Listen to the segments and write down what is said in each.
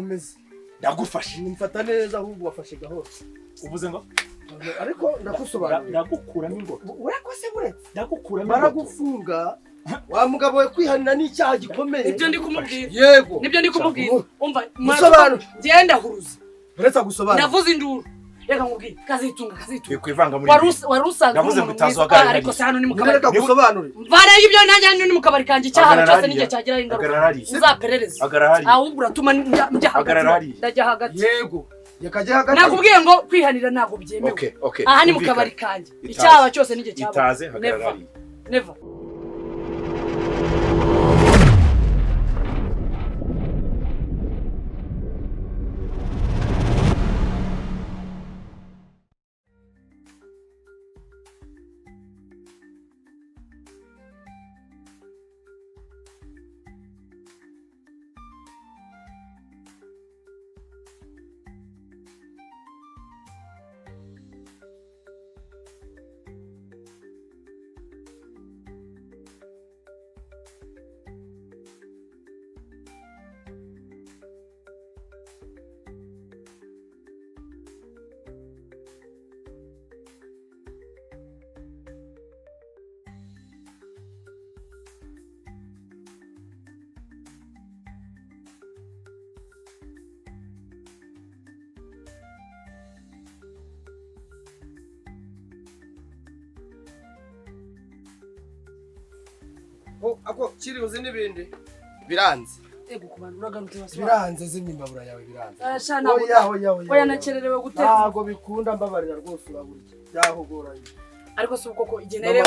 komeza ndagufashe mfata neza ahubwo wafashe gahoro uvuze ngo ariko ndakusobanurira ndagukuramo ingo urakose buretse ndagukuramo baragufunga wa mugabo we kwihanira n'icyaha gikomeye ibyo ndi kumubwira yego nibyo ndi kumubwira umva musobanura ngenda huruza buretse gusobanura ndavuze induru reka nkubwire kazitunga kwivanga muri warusanze ndavuze gutazo wagaragara ariko se hano ni mu kabari reka gusobanura baraye ibyo nanjye ni mu kabari kanjye cyaha cyose n'igihe cyagiraho ingaruka uzaperereza ahubwo uratuma njya hagati ndajya hagati yego yakajya hagati nakubwiye ngo kwihanira ntabwo byemewe aha ni mu kabari kanjye icyaha cyose n'igihe cyaba itaze hagarara never ako kiri uzi n'ibindi biranze ego kubantu uragarutse baswa biranze zimimbabura yawe biranze ashana oya nakererewe guteka ntago bikunda mbabarira rwose uraburya byahugoranye ariko si uko ko igenere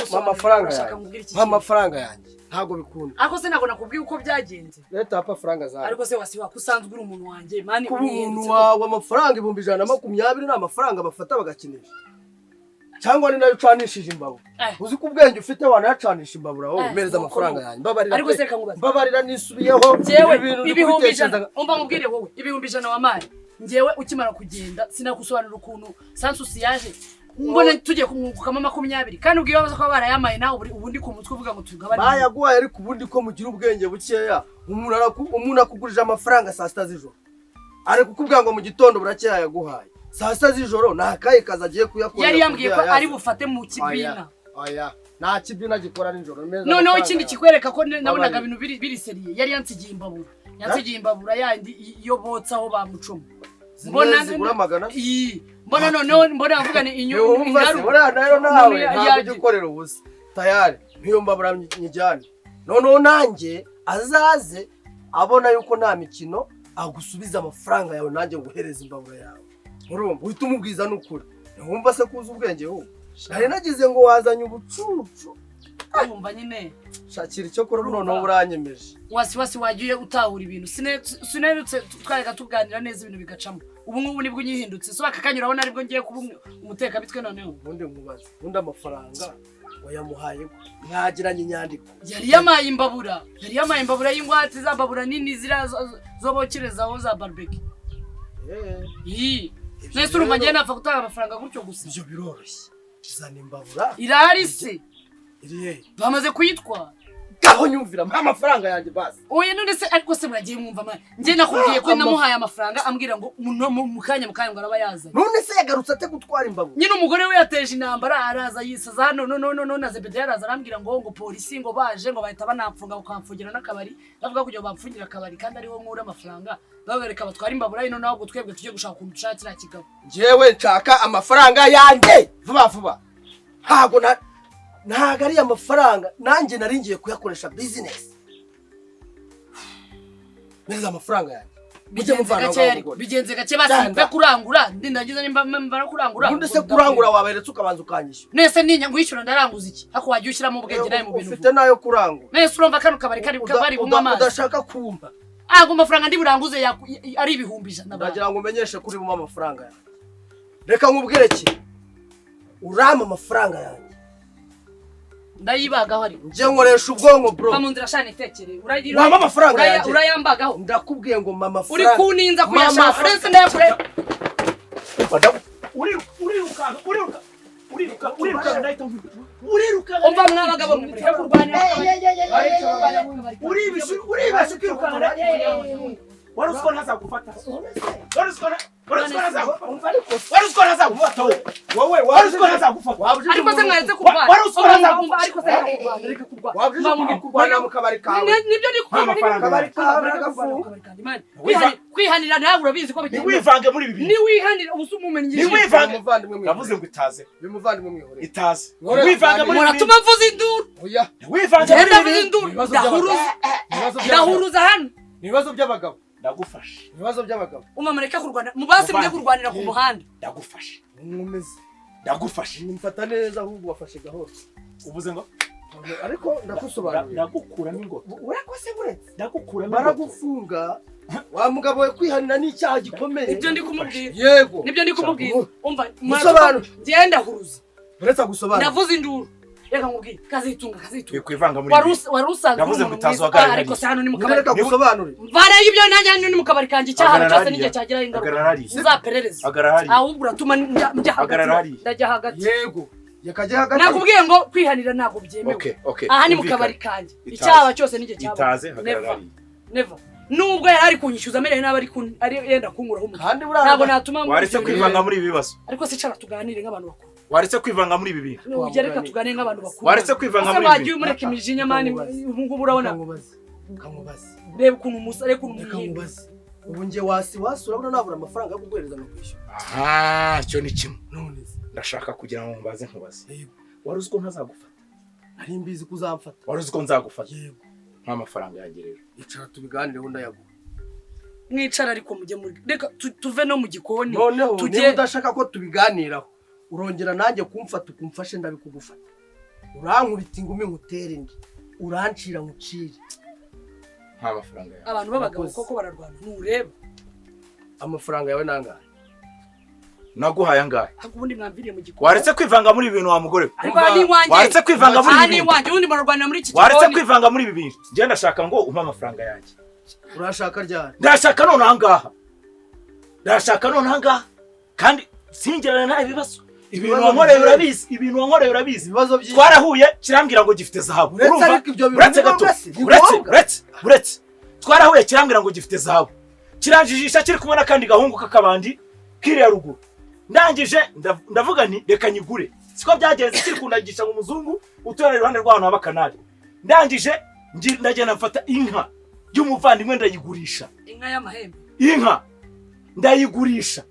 amafaranga yanjye ntago bikunda ariko se ntago nakubwiye uko byagenze leta apa faranga zawe ariko se wasi wakusanzwe uri umuntu wanjye mani umuntu wawe amafaranga 120 ni amafaranga bafata bagakinisha cyangwa ni nayo ucanishije imbabu uzi ko ubwenge ufite wanayacanisha imbabura wowe mereza amafaranga yanjye mbabarira ariko se kangubaza mbabarira nisubiyeho ibihumbi ijana umva mubwire wowe ibihumbi ijana wamaye ngewe ukimara kugenda sinakusobanura ukuntu sansusi yaje mbona tujye kumukama 20 kandi ubwiye baza ko barayamaye nawe ubundi ku mutwe uvuga ngo tugabane bayaguhaye ariko ubundi ko mugira ubwenge bukeya umuntu akugurije amafaranga saa 7 z'ijoro ari kukubwira ngo mu gitondo burakeya yaguhaye saa 7 z'ijoro nakaye kaza agiye kuyakora yari yambwiye ko ari bufate mu kibina oya nta kibina gikora nijoro neza noneho ikindi kikwereka ko nabonaga ibintu biri seriye yari yansigiye imbabura yandi iyo botsa aho bamucoma mbona zigura magana mbona noneho mbona avuga ni ingaru mbona nayo nawe ntabwo ukorera ubusa tayari niyo mbabura nyijyane noneho nanjye azaze abona yuko nta mikino agusubiza amafaranga yawe nanjye nguhereza imbabura yawe urumva uhita umubwiza n'ukuri wumva se kuza ubwenge wowe nari nagize ngo wazanye ubucucu wumva nyine shakira icyo kora noneho uranyemeje wasi wagiye utahura ibintu sinerutse twareka tuganira neza ibintu bigacamo ubu ngubu nibwo nyihindutse so akakanyuraho naribwo ngiye kuba umuteka bitwe noneho ubundi nkubaza ubundi amafaranga wayamuhaye mwagiranye inyandiko yari yamaye imbabura y'ingwate za babura nini zira zo bokerezaho za barbecue nese urumva ngiye napfa gutanga amafaranga gutyo gusa ibyo biroroshye izana imbabura irahari se irihe bamaze kuyitwara gaho nyumvira amafaranga yanjye basi oya none se ariko se muragiye mwumva manje ngiye nakubwiye ko namuhaye amafaranga ambwira ngo mu kanya ngo araba yazanye none se yagarutse ate gutwara imbabura nyine umugore we yateje intambara araza yisaza hano no Zebede yaraza arambwira ngo polisi ngo baje ngo bahita banapfunga ukamfungira n'akabari bavuga kugira bamfungira akabari kandi ari wo nkura amafaranga babereka batwara imbabura ino naho twebwe tujye gushaka ukuntu dushakira kigabo jewe nshaka amafaranga yanjye vuba ntago ari amafaranga nanjye naringiye kuyakoresha business neza amafaranga yanjye bigenze gake basi kurangura ndindagiza nimba kurangura ubundi se kurangura waberetse ukabanza ukanyishyura nese ninya ngwishyura ndaranguza iki ako wagiye ushyira mu bwenge nayo mu bintu ufite nayo kurangura nese urumva kano kabari bari bumwe amazi udashaka kumva amafaranga ndi buranguze ari ibihumbi ijana ndagira ngo umenyeshe kuri bumwe amafaranga yanjye reka nkubwire ki urama amafaranga yanjye ndayibagaho ari nje nkoresha ubwonko bro bamunzira shane tekere urama amafaranga yanjye urayambagaho ndakubwiye ngo mama uri kuninza kuyashaka nese ndayakure uriruka ndahita uriruka umva mwabagabo muri kurwanya uribisha ukirukana waruziko ntazagufata waruziko ntazagufata wowe waruziko ntazagufata ariko se mwaretse kurwana waruziko ntazagufata ariko se kurwana reka kurwana kurwana mu kabari kawe nibyo ndi kabari kawe kwihanira nawe urabizi ko biteye wivange muri bibi ni wihanira ubuso umumenye wivange umuvandimwe mwe navuze ngo itaze bimuvandimwe mwihore itaze wivange muri bibi muratuma mvuza induru oya wivange muri genda bibi mvuza induru ndahuruza hano ibibazo by'abagabo ndagufashe ibibazo by'abagabo umamureka kurwana mubasi mujye kurwanira ku muhanda ndagufashe umeze ndagufashe nimfata neza ahubwo wafashe gahoro uvuze ngo ariko ndakusobanurira ndagukura n'ingoto urakose buretse ndagukura baragufunga wa mugabo we kwihanira n'icyaha gikomeye ibyo ndi kumubwira yego nibyo ndi kumubwira umva musobanura genda huruza buretse gusobanura ndavuza induru reka nkubwire kazitunga kwivanga muri bibi warusanze navuze ngo utazahagarara ariko se hano ni mu kabari reka gusobanura varayo ibyo nanjye ni mu kabari kanjye icyaha cyose n'igihe cyagiraho ingaruka uzaperereza ahubwo uratuma njya hagati ndajya hagati yego yakajya hagati nakubwiye ngo kwihanira ntabwo byemewe aha ni mu kabari kanjye icyaha cyose n'igihe itaze hagarara never nubwo yari ari kunyishyuza amereye n'abari yenda kunkuraho umutwe kandi ntabwo natuma waretse kwivanga muri ibi bibazo ariko se cara tuganire nk'abantu bakuru waretse kwivanga muri ibi bintu ugereka tuganire nk'abantu bakuru waretse kwivanga muri ibi bagiye umureka imijinya mani ubu ngubu urabona kamubaze reba ukuntu umusare ukuntu umuhinga ubu nge wasi urabona nabura amafaranga yo kuguhereza no kwishyura aha cyo ni kimwe none ndashaka kugira ngo mbaze nkubaze wari uzi ko ntazagufata nari mbizi ko uzamfata wari uzi ko nzagufata yego nta mafaranga yanjye rero icara tubiganireho ndayaguha mwicara ariko mujye muri reka tuve no mu gikoni noneho niba udashaka ko tubiganiraho urongera nanjye kumfata ukumfashe ndabikugufata urankubita ingumi ngutere ndi urancira ngucire nta mafaranga yawe abantu b'abagabo koko bararwana ntureba amafaranga yawe nangahe naguhaye angahe ubundi mwamviriye mu gikoni waretse kwivanga muri ibi bintu wa mugore waretse kwivanga muri ibi bintu ubundi murarwanira muri iki gikoni waretse kwivanga muri ibi bintu njye ndashaka ngo umpe amafaranga yanjye urashaka ryari ndashaka none ahangaha kandi singerana nta bibazo ibintu wankoreye urabizi twarahuye kirambwira ngo gifite zahabu uretse gato uretse twarahuye kirambwira ngo gifite zahabu kiranjijisha kiri kumwe n'akandi gahungu k'akabandi kiriya ruguru ndangije ndavuga nti reka nyigure siko byagenze kiri kundagisha mu muzungu uturera iruhande rw'abantu h'abakanari ndangije ndagenda mfata inka y'umuvandimwe ndayigurisha inka y'amahembe inka ndayigurisha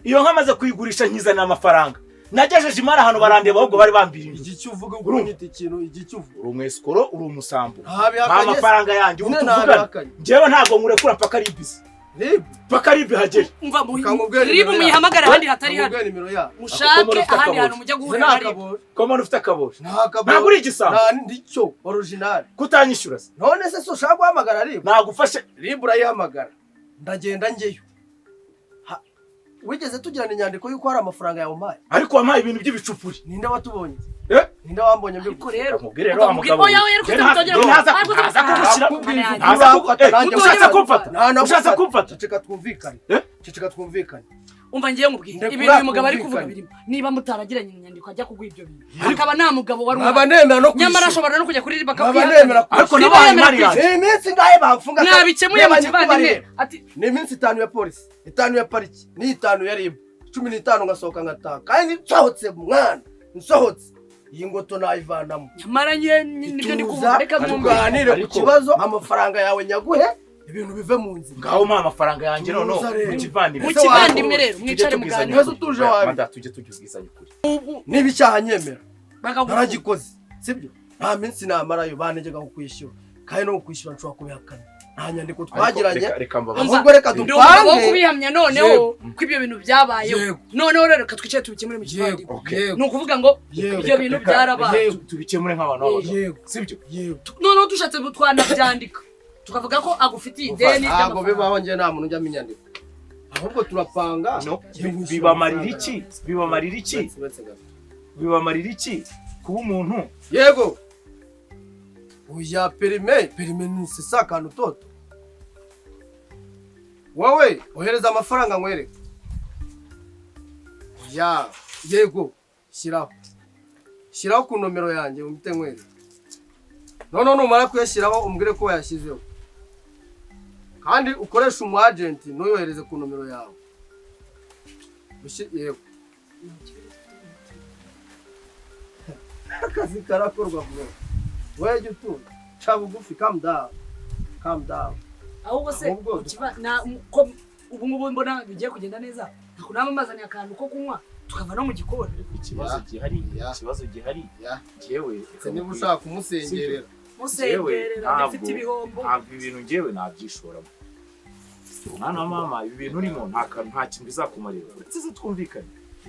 iyo nka maze kuyigurisha nkizana amafaranga nagejeje imara ahantu barandeba ahubwo bari bambiriye igiki uvuga urunyita ikintu igiki uvuga uri umwesukoro uri umusambo nta mafaranga yanjye ubu tuvugana njyewe ntabwo nkurekura mpaka ari bisi mpaka ari bihagere umva ribu muyihamagara ahandi hatari hano mushake ahandi hantu mujya guhurira ribu komana ufite akaboshe ntabwo uri igisambo ndicyo original kutanyishyura se none se so ushaka guhamagara ribu nagufashe ribu urayihamagara ndagenda njyeyo wigeze tugirana inyandiko y'uko hari amafaranga yawe umpaye ariko wampaye ibintu by'ibicupuri ninde watubonye ninde wambonye ariko rero mubwire wa mugabo ushatse kumfata ceceka twumvikane umva ngiye mubwira ibintu uyu mugabo ari kuvuga birimo niba mutaragiranye inyandiko ajya kuguha ibyo bintu akaba nta mugabo wari nyamara ashobora no kujya kuri riba akakwihakana ariko nabaye imari yanjye iminsi ngahe bamfunga mwabikemuye mu kivandimwe ati ni iminsi 5 ya polisi 5 ya pariki ni 5 ya ribu 15 ngasohoka ngataha kandi nsohotse mwana nsohotse iyi ngoto nayivanamo nyamara nibyo ndi kuvuga reka tuganire ku kibazo amafaranga yawe nyaguhe ibintu bive mu nzira ngaho mpa amafaranga yanjye none mu kivandimwe rero mwicare muganire utuje wawe tujye tugizanya ukuri niba icyaha nyemera naragikoze sibyo nta minsi namarayo bantegeka kukwishyura kandi no kukwishyura nshobora kubihakana nta nyandiko twagiranye ahubwo reka dupange wo kubihamya noneho ko ibyo bintu byabayeho noneho rero reka twicare tubikemure mu kivandimwe ni ukuvuga ngo ibyo bintu byarabaye tubikemure nk'abantu b'abagabo sibyo noneho dushatse twanabyandika tukavuga ko agufitiye ideni ntabwo bibaho njye nta muntu ujya inyandiko ahubwo turapanga bibamarira iki kuba umuntu yego uya perime ni sisa akantu toto wowe ohereza amafaranga nkwereke ya yego shyiraho ku nomero yanjye umite nkwereke noneho numara kuyashyiraho umbwire ko wayashyizeho kandi ukoresha umu agent ntuyohereze ku nomero yawe. Yego. Akazi karakorwa bro. Wewe utuye. Cha bugufi, calm down. Calm down. Ahubwo se ko ubu ngubu mbona bigiye kugenda neza. Nakunama amazanye akantu ko kunywa tukava no mu gikoni. Ikibazo gihari. Jewe niba ushaka kumusengerera. Musengerera afite ibihombo. Ntabwo ibintu ngewe nabyishoramo. Mwana wa mama ibi bintu urimo nta kintu bizakumarira. Uretse twumvikane.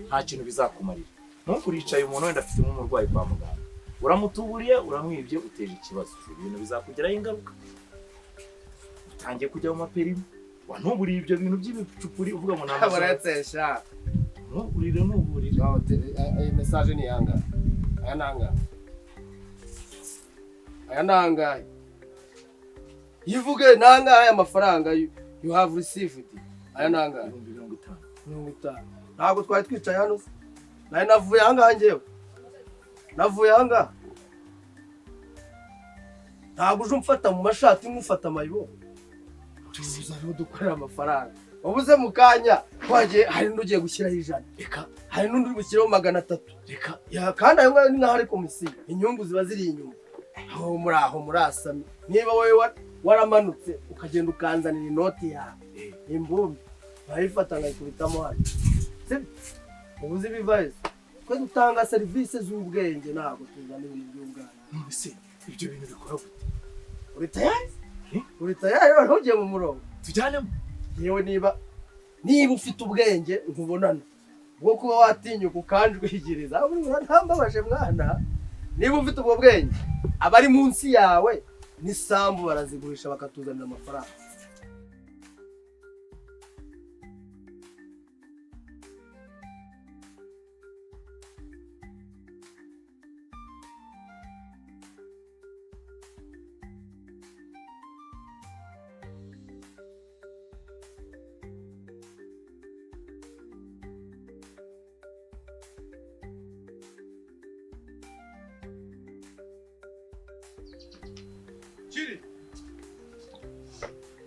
Nta kintu bizakumarira. Ntukuricaye umuntu wenda afite nk'umurwayi kwa muganga. Uramutuburiye uramwibye uteje ikibazo. Ibintu bizakugiraho ingaruka. Utangiye kujya mu maperimo. Wanuburiye ibyo bintu by'ibicupuri uvuga ngo nta baratesha. Nuburire. Ay message ni yanga. Aya nanga. Yivuge nanga aya mafaranga you have received. Aya nanga 50. Ntabwo twari twicaye hano. Naye navuye hanga ngewe. Ntabwo uje umfata mu mashati nk'ufata amayibo. Tuza rero dukorera amafaranga. Wabuze mu kanya twagiye hari n'ugiye gushyiraho 100. Reka hari n'undi uri gushyiraho 300. Reka ya kandi ayo ngayo ni nka hari komisiyo. Inyungu ziba ziri inyuma. Aho murasami. Niba wowe waramanutse ukagenda ukanzanira inoti yawe. Imbumbi. Bayifata ngayikubitamo hano. Ubuzi bivaze. Ko dutanga service z'ubwenge ntabwo tuzana ibintu by'ubwana. None ibyo bintu bikora gute? Uri tayari ugiye mu murongo. Tujyanemo. Yewe niba ufite ubwenge nkubonana. Bwo kuba watinyuka ukanjwigiriza. Ntambabaje mwana. Niba ufite ubwo bwenge abari munsi yawe n'isambu barazigurisha bakatuzanira amafaranga.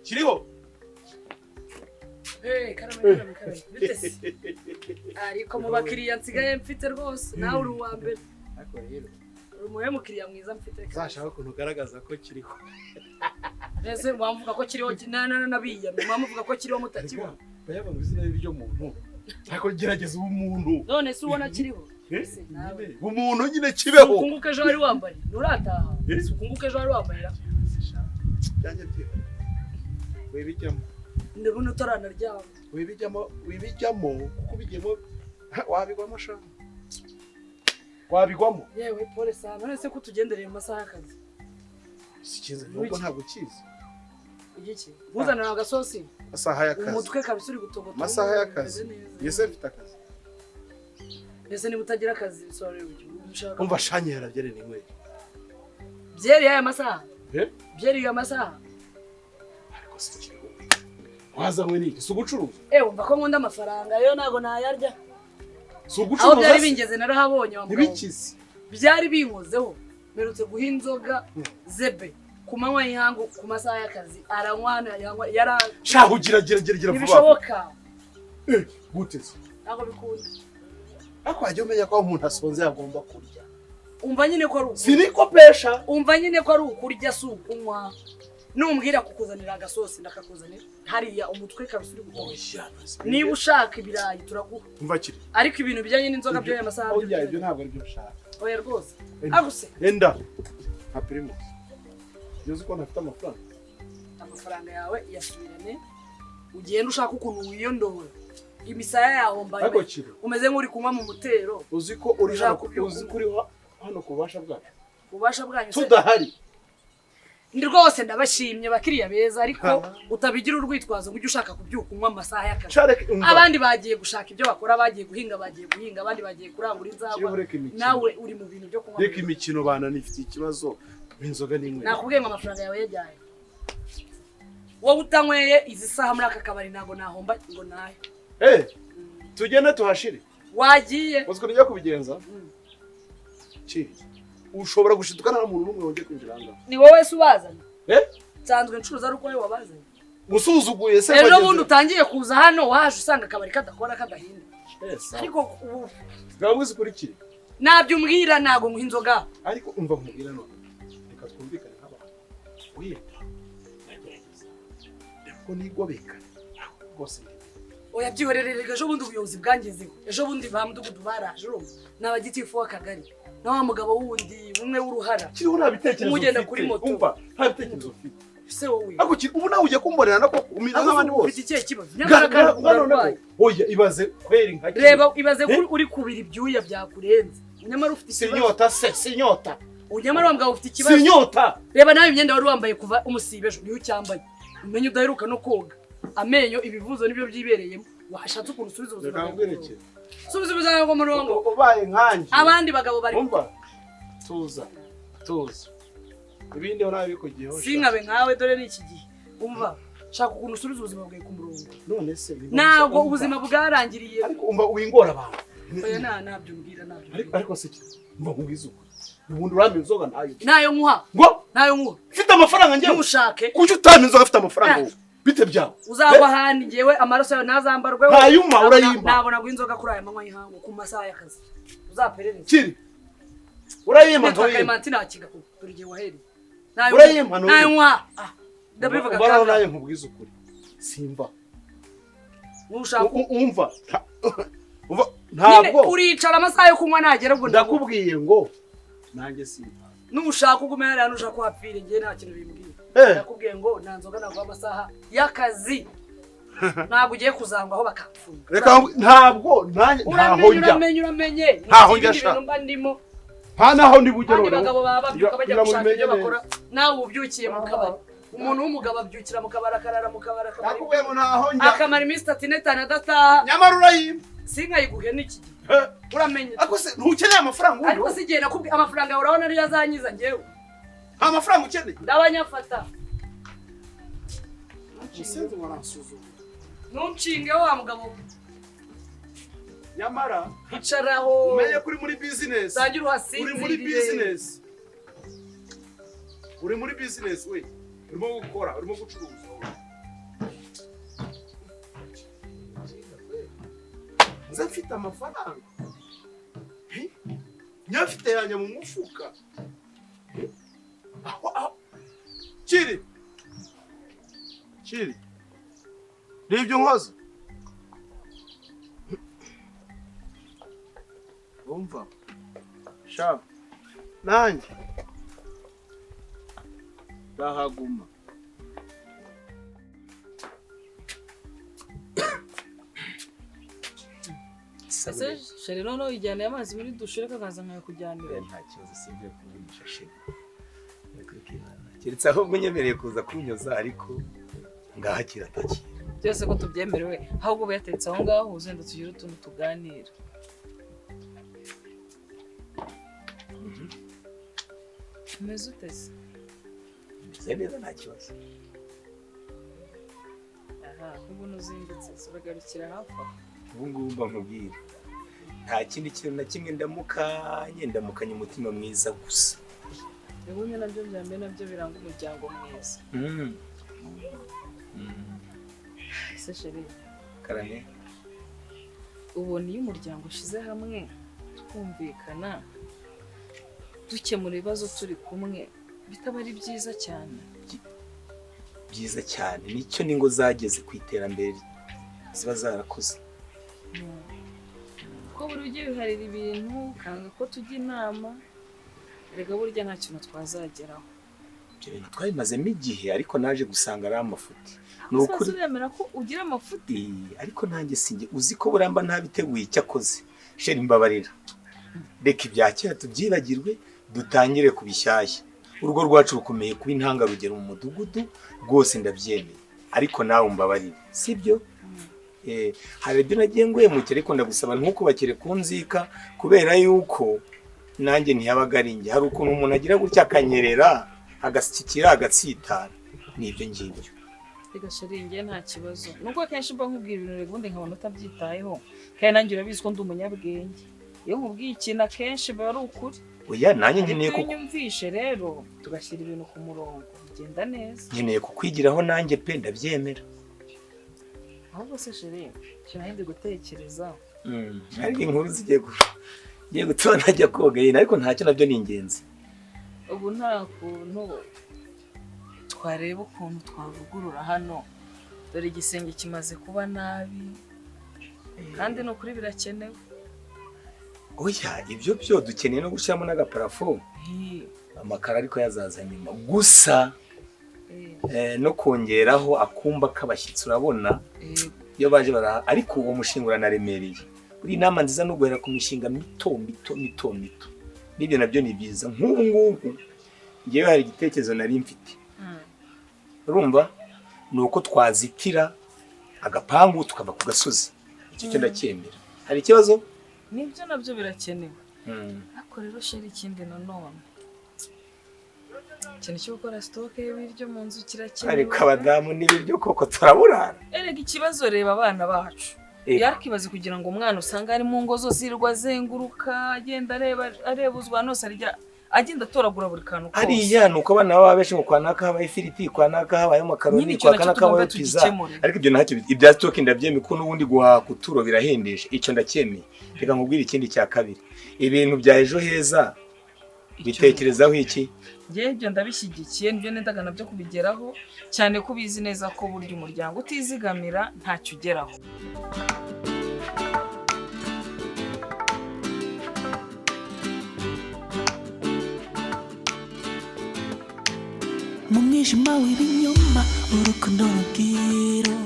Kiriho. Karame. Bitese. Ariko mu bakiriya nsigaye mfite rwose nawe uri uwa mbere. Ariko rero umuhe mukiriya mwiza mfite. Zashaka kuntu ugaragaza ko kiriho. Ese wamvuga ko kiriho nabiya mwamuvuga ko kiriho mutakibona. Bayaba ngo izina ryo muntu. Ariko gerageza ubumuntu. None se ubona kiriho. Umuntu nyine kibeho. Ukunguke ejo wari wambaye. Nurataha. Ukunguke ejo wari wambaye. Byanjye byo. Wibijyamo. Ndabona utaranaryama. Wibijyamo kubigemo wabigwamo sha. Wabigwamo. Yewe pole sana. None se kutugendereye mu masaha y'akazi. Sikize nuko ntabwo kizi. Igiki? Buzanira agasosi. Masaha y'akazi. Umutwe kabisa uri gutogota. Masaha y'akazi. Yese mfite akazi. Ese niba utagira akazi sorry ushaka. Umva shanye yarabyere ni mwe. Byeri ya masaha. Byeri ya masaha. Ariko sikiri. Wazanywe niki? Sugucuruza. Umva ko nkunda amafaranga yo nago nayarya. Sugucuruza. Aho byari bingeze narahabonye wamugabo. Nibikizi. Byari binkozeho. Merutse guhinzoga zebe. Kumanywa yihango ku masaha y'akazi aranywana yara shaho gira vuba. Nibishoboka. Guteze. Nago bikunda. Ako ajye umenya ko umuntu asonze yagomba kurya. Umva nyine ko ari ukurya. Siniko pesha. Umva nyine ko ari ukurya sukunywa. Numbwira kukuzanira agasosi ndakakuzanira. Hariya umutwe kabisa uri gutoshya. Niba ushaka ibirayi turaguha. Umva kiri. Ariko ibintu bijyanye n'inzoga byo y'amasaha byo. Ibyo ntabwo ari byo ushaka. Oya rwose. Aguse. Enda. Ha primo. Yuzi ko nafite amafaranga. Amafaranga yawe yasubirane. Ugenda ushaka ukuntu wiyondora. Imisaya yaho mbaye. Umeze nk'uri kunywa mu mutero. Uzi ko uri hano kubasha bwacu. Ubasha bwanyu se. Tudahari. Ndi rwose ndabashimye bakiriya beza ariko utabigira urwitwazo ngo ujye ushaka kubyuka unywa amasaha y'akazi. Abandi bagiye gushaka ibyo bakora bagiye guhinga abandi bagiye kurangura inzagwa. Nawe uri mu bintu byo kunywa. Reka imikino bana nifite ikibazo b'inzoga n'imwe. Nakubwiye ngo amafaranga yawe yajyaye. Wowe utanyweye izi saha muri aka kabari nago nahomba ngo nahe. Tugenda tuhashire. Wagiye. Uziko njya kubigenza. Ushobora gushidukana n'umuntu n'umwe wongeye kwinjira hanga. Ni wowe se ubazanye? Nsanzwe ncuruza ari uko wowe wabazanye. usuzuguye se ejo bundi utangiye kuza hano waje usanga akabari kadakora kadahinda ariko gawe uzikurikire nabyo umbwira ntago nguha inzoga ariko umva nkubwira none reka twumvikane nk'abantu wiyita ko nigobekane rwose oya byihorererega ejo bundi ubuyobozi bwangezeho ejo bundi ba mudugudu baraje urumva n'abagitifu w'akagari na wa mugabo wundi umwe w'uruhara kiriho nta bitekerezo umugenda kuri moto umva nta bitekerezo ufite se wowe ariko ubu nawe ujya kumborera nako umeze nk'abandi bose ufite ikihe kibazo nyamara oya ibaze kweri nka reba ibaze uri kubira ibyuya byakurenze nyamara ufite ikibazo sinyota nyamara wambwa ufite ikibazo sinyota reba nawe imyenda wari wambaye kuva umusibe ejo niyo ucyambaye umenye udaheruka no koga amenyo ibivuzo nibyo byibereyemo washatse ukuntu usubiza ubuzima bwawe subiza ubuzima bwo murongo ubaye nkanje abandi bagabo bari umva tuza ibindi nawe bikugiyeho sinkabe nkawe dore n'iki gihe umva shaka ukuntu usubiza ubuzima bwawe ku murongo none se ntabwo ubuzima bwarangiriye ariko umva wingora abantu oya ntabyo mbwira ariko se umva nkubwiza uko ubundi uramye inzoga nayo nkuha ngo nayo nkuha mfite amafaranga njyewe ntushake kuki utamye inzoga afite amafaranga wowe bite byawe uzagwa ahandi njyewe amaraso yawe ntazambarwe ntayuma urayimba ntabwo nagwa inzoga kuri aya manywa y'ihangu ku masaha y'akazi uzaperereze kiri urayimba ntoye manti nakiga ko dore igihe wahereye urayimba ntoye nayo nkuha ndabivuga bara naye nkubwiza ukuri simba ntushaka umva ntabwo uricara amasaha yo kunywa nagera ubwo ndakubwiye ngo nanjye simba nushaka ugumera hano nushaka kuhapfira ngiye nta kintu bimbwiye ndakubwiye ngo nta nzoga nagwa amasaha y'akazi ntabwo ugiye kuzangwaho bakapfunga reka ntabwo ntaho njya uramenye ntaho njya sha mba ndimo nta naho ndi bujye none abagabo baba babyuka bajya gushaka ibyo bakora nawe ubyukiye mu kabari umuntu w'umugabo abyukira mu kabari akarara mu kabari nakubwiye ngo ntaho njya akamara iminsi 3 n'itanu adataha nyamara urayimba sinkayiguhe n'iki uramenye ariko se ntukeneye amafaranga ubu ariko sigiye nakubwiye amafaranga yawe urabona ariyo azanyiza njyewe nta mafaranga ukeneye ndabanyafata musenzi waransuzuma ntunshinge wa mugabo nyamara icaraho umenye kuri muri business zangira uhasinzirire uri muri business we urimo gukora urimo gucuruza nza mfite amafaranga nyafite yanya mu mufuka kiri nibyo nkoze umva sha nanjye ndahaguma ese sheri noneho ijyana amazi muri dushe reka akaza nkayakujyanira nta kibazo sibyo kuvugisha sheri keretse ahubwo unyemereye kuza kunyoza ariko ngaha kiratakira byose ko tubyemerewe ahubwo uba yateretse aho ngaho uzenda tugire utuntu tuganira umeze utese meze neza nta kibazo aha ubu nuzindutse uragarukira hafi aho ubu ngubu mba nkubwira nta kindi kintu na kimwe ndamukanye umutima mwiza gusa bimwe nabyo bya mbere nabyo biranga umuryango mwiza ese sheri karame ubona iyo umuryango ushize hamwe twumvikana dukemura ibibazo turi kumwe bitaba ari byiza cyane byiza cyane nicyo ningo zageze ku iterambere ziba zarakoze ko buri gihe biharira ibintu kanga ko tujya inama rega burya nta kintu twazageraho ibyo bintu twabimazemo igihe ariko naje gusanga ari amafuti ni ukuri uremera ko ugira amafuti ariko nanjye sinjye uzi ko buramba ntabiteguye icyo akoze sheri mbabarira reka ibya kera tubyibagirwe dutangire ku bishyashya urugo rwacu rukomeye kuba intangarugero mu mudugudu rwose ndabyemeye ariko nawe umbabarire sibyo hari ibyo nagiye nguhemukira ariko ndagusaba ntukubakire ku nzika kubera yuko nanjye ntiyabaga ari njye hari ukuntu umuntu agira gutya akanyerera agashyikira agatsitara nibyo ngibyo reka sheri njye nta kibazo nubwo akenshi mba nkubwira ibintu rega ubundi nkabona utabyitayeho kandi nanjye urabizi ko ndi umunyabwenge iyo nkubwiye ikintu akenshi biba ari ukuri. Oya nanjye nkeneye ko nyumvishe rero tugashyira ibintu ku murongo bigenda neza. Nkeneye kukwigiraho nanjye pe ndabyemera. Ahubwo se chérie, cyahindi gutekereza. Ariko inkuru zigiye gutona najya koga yina ariko ntacyo nabyo ni ingenzi. Ubu nta kuntu twareba ukuntu twavugurura hano. Dore igisenge kimaze kuba nabi. Kandi no kuri birakenewe. Oya ibyo byo dukeneye no gushyiramo n'agaparafo. Amakara ariko yazaza nyuma. Gusa no kongeraho akumba k'abashyitsi urabona. Iyo baje ariko uwo mushinga uranaremereye. Uri inama nziza no guhera ku mishinga mito. Nibyo nabyo ni byiza. Nk'ubu ngubu ngewe hari igitekerezo nari mfite. Urumva nuko twazitira agapangu tukava ku gasozi. Icyo cyo ndacyemera. Hari ikibazo? Nibyo nabyo birakenewe. Ariko rero sheri ikindi nanone. Cyane cyo gukora stock y'ibiryo mu nzu kirakenewe. Ariko abadamu n'ibiryo koko turaburana. Erega ikibazo reba abana bacu. Yakibaze kugira ngo umwana usanga ari mu ngo zose irwa zenguruka agenda arebuzwa nose arya agenda atoragura buri kantu kose. Ariya nuko abana baba benshi ngo kwanaka habaye ifiriti kwanaka habaye makaroni kwanaka habaye pizza. Ariko ibyo ntacyo ibya stock ndabyemeye ko nubundi guhaha kuturo birahendesha. Icyo ndacyemeye. Reka nkubwire ikindi cya kabiri. Ibintu bya ejo heza bitekerezaho iki? Ngiye ibyo ndabishyigikiye nibyo nendaga nabyo kubigeraho cyane ko bizi neza ko burya umuryango utizigamira ntacyo ugeraho. Mu mwijima w'ibinyoma urukundo rubwiro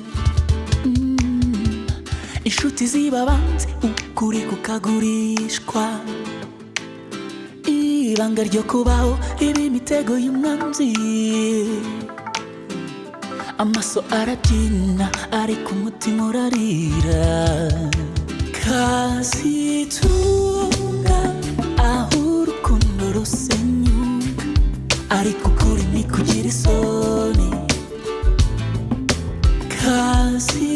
inshuti zibabanze ukuri kukagurishwa ibanga ryo kubaho ibi mitego y'umwanzi amaso arabyina ariko umutima urarira kazitunga aho urukundo rusenyuka ariko ukuri ni kugira isoni kazi